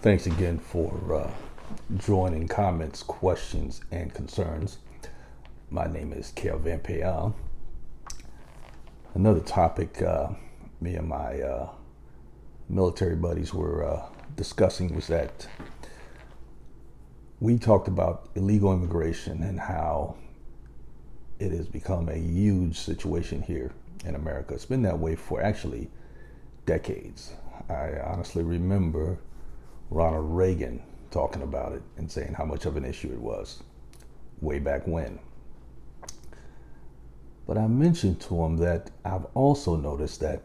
Thanks again for joining comments, questions, and concerns. My name is a.k.a. Another topic me and my military buddies were discussing was that we talked about illegal immigration and how it has become a huge situation here in America. It's been that way for actually decades. I honestly remember Ronald Reagan talking about it and saying how much of an issue it was way back when. But I mentioned to him that I've also noticed that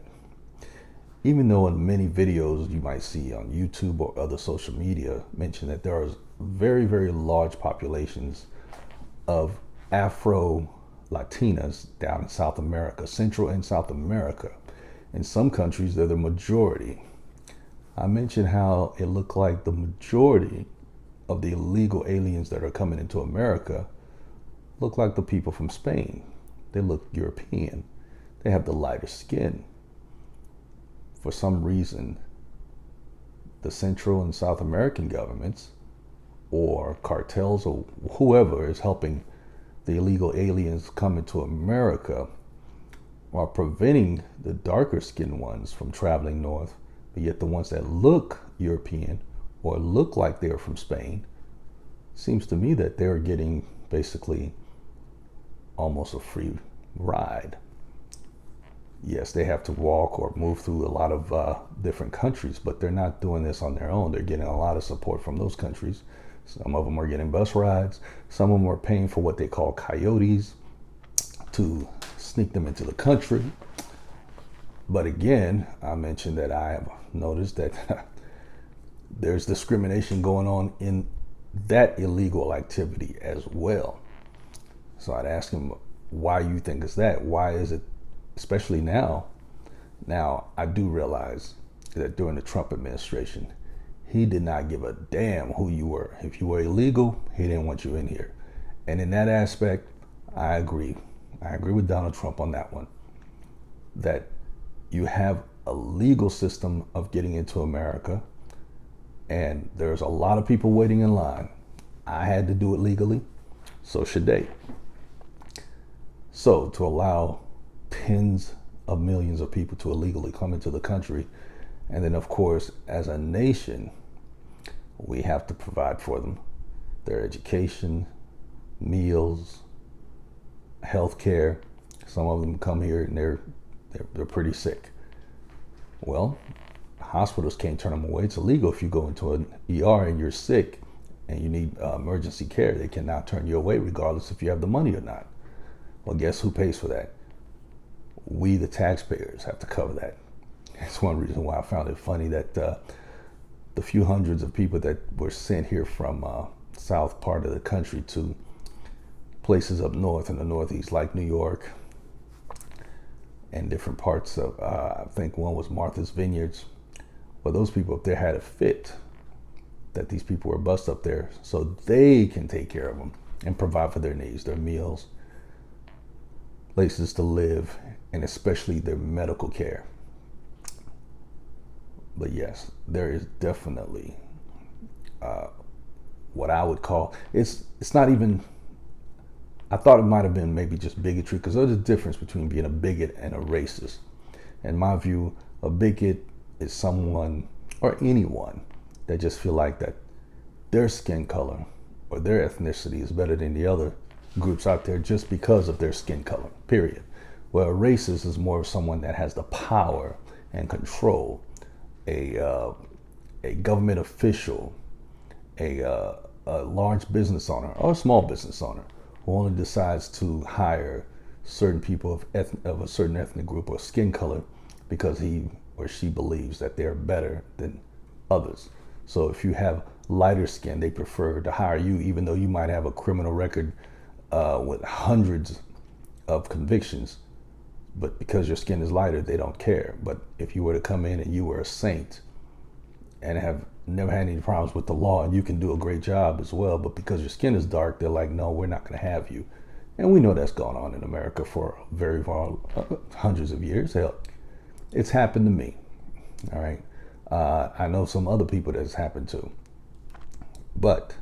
even though in many videos you might see on YouTube or other social media mention that there are very, very large populations of Afro Latinas down in South America, Central and South America. In some countries, they're the majority. I mentioned how it looked like the majority of the illegal aliens that are coming into America look like the people from Spain. They look European. They have the lighter skin. For some reason, the Central and South American governments or cartels or whoever is helping the illegal aliens come into America are preventing the darker skinned ones from traveling north, but yet the ones that look European or look like they're from Spain, seems to me that they're getting basically almost a free ride. Yes, they have to walk or move through a lot of different countries, but they're not doing this on their own. They're getting a lot of support from those countries. Some of them are getting bus rides. Some of them are paying for what they call coyotes to sneak them into the country. But again, I mentioned that I have noticed that there's discrimination going on in that illegal activity as well. So I'd ask him, why you think it's that? Why is it, especially now? Now, I do realize that during the Trump administration, he did not give a damn who you were. If you were illegal, he didn't want you in here. And in that aspect, I agree. I agree with Donald Trump on that one. That you have a legal system of getting into America, and there's a lot of people waiting in line. I had to do it legally, so should they. So to allow tens of millions of people to illegally come into the country, and then of course, as a nation, we have to provide for them their education, meals, health care. Some of them come here and they're pretty sick. Well, hospitals can't turn them away. It's illegal if you go into an ER and you're sick and you need emergency care. They cannot turn you away regardless if you have the money or not. Well, guess who pays for that? We, the taxpayers, have to cover that. That's one reason why I found it funny that the few hundreds of people that were sent here from south part of the country to places up north in the Northeast, like New York and different parts of, I think one was Martha's Vineyards. Well, those people up there had a fit that these people were bused up there so they can take care of them and provide for their needs, their meals, places to live, and especially their medical care. But yes, there is definitely what I would call, it's not even, I thought it might have been maybe just bigotry, because there's a difference between being a bigot and a racist. In my view, a bigot is someone or anyone that just feel like that their skin color or their ethnicity is better than the other groups out there just because of their skin color, period. Well, a racist is more of someone that has the power and control, a government official, a large business owner or a small business owner who only decides to hire certain people of a certain ethnic group or skin color because he or she believes that they're better than others. So if you have lighter skin, they prefer to hire you even though you might have a criminal record with hundreds of convictions, but because your skin is lighter, they don't care. But if you were to come in and you were a saint and have never had any problems with the law and you can do a great job as well, but because your skin is dark, they're like, no, we're not going to have you. And we know that's gone on in America for very hundreds of years. Hell, it's happened to me. All right. I know some other people that's happened to. But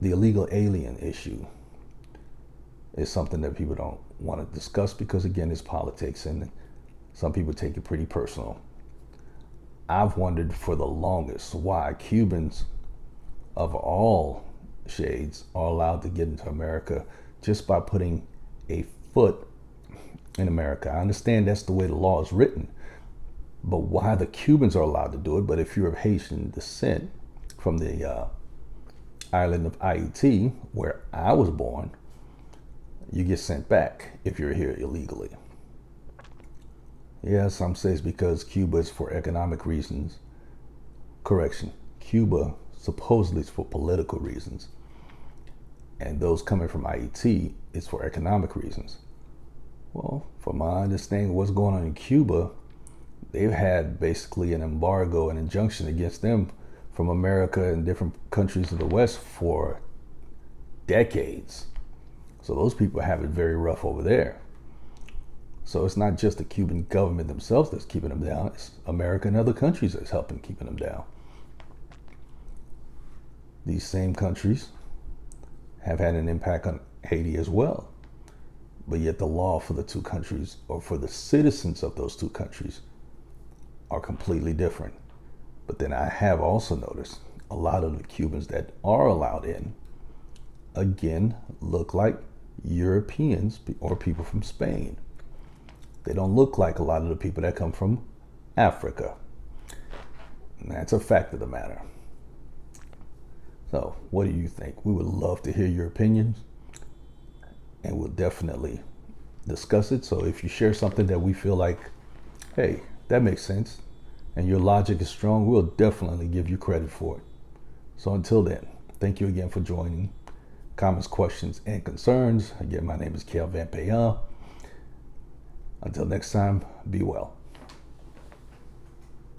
the illegal alien issue is something that people don't want to discuss because, again, it's politics and some people take it pretty personal. I've wondered for the longest why Cubans of all shades are allowed to get into America just by putting a foot in America. I understand that's the way the law is written, but why the Cubans are allowed to do it, but if you're of Haitian descent from the island of a.k.a, where I was born, you get sent back if you're here illegally. Yeah, some say it's because Cuba is for economic reasons. Correction, Cuba supposedly is for political reasons. And those coming from a.k.a is for economic reasons. Well, from my understanding of what's going on in Cuba, they've had basically an embargo, an injunction against them from America and different countries of the West for decades. So those people have it very rough over there. So it's not just the Cuban government themselves that's keeping them down. It's America and other countries that's helping keeping them down. These same countries have had an impact on Haiti as well. But yet the law for the two countries, or for the citizens of those two countries, are completely different. But then I have also noticed a lot of the Cubans that are allowed in, again, look like Europeans or people from Spain. They don't look like a lot of the people that come from Africa. And that's a fact of the matter. So, what do you think? We would love to hear your opinions, and we'll definitely discuss it. So if you share something that we feel like, hey, that makes sense, and your logic is strong, we'll definitely give you credit for it. So until then, thank you again for joining. Comments, questions, and concerns. Again, my name is a.k.a. Until next time, be well.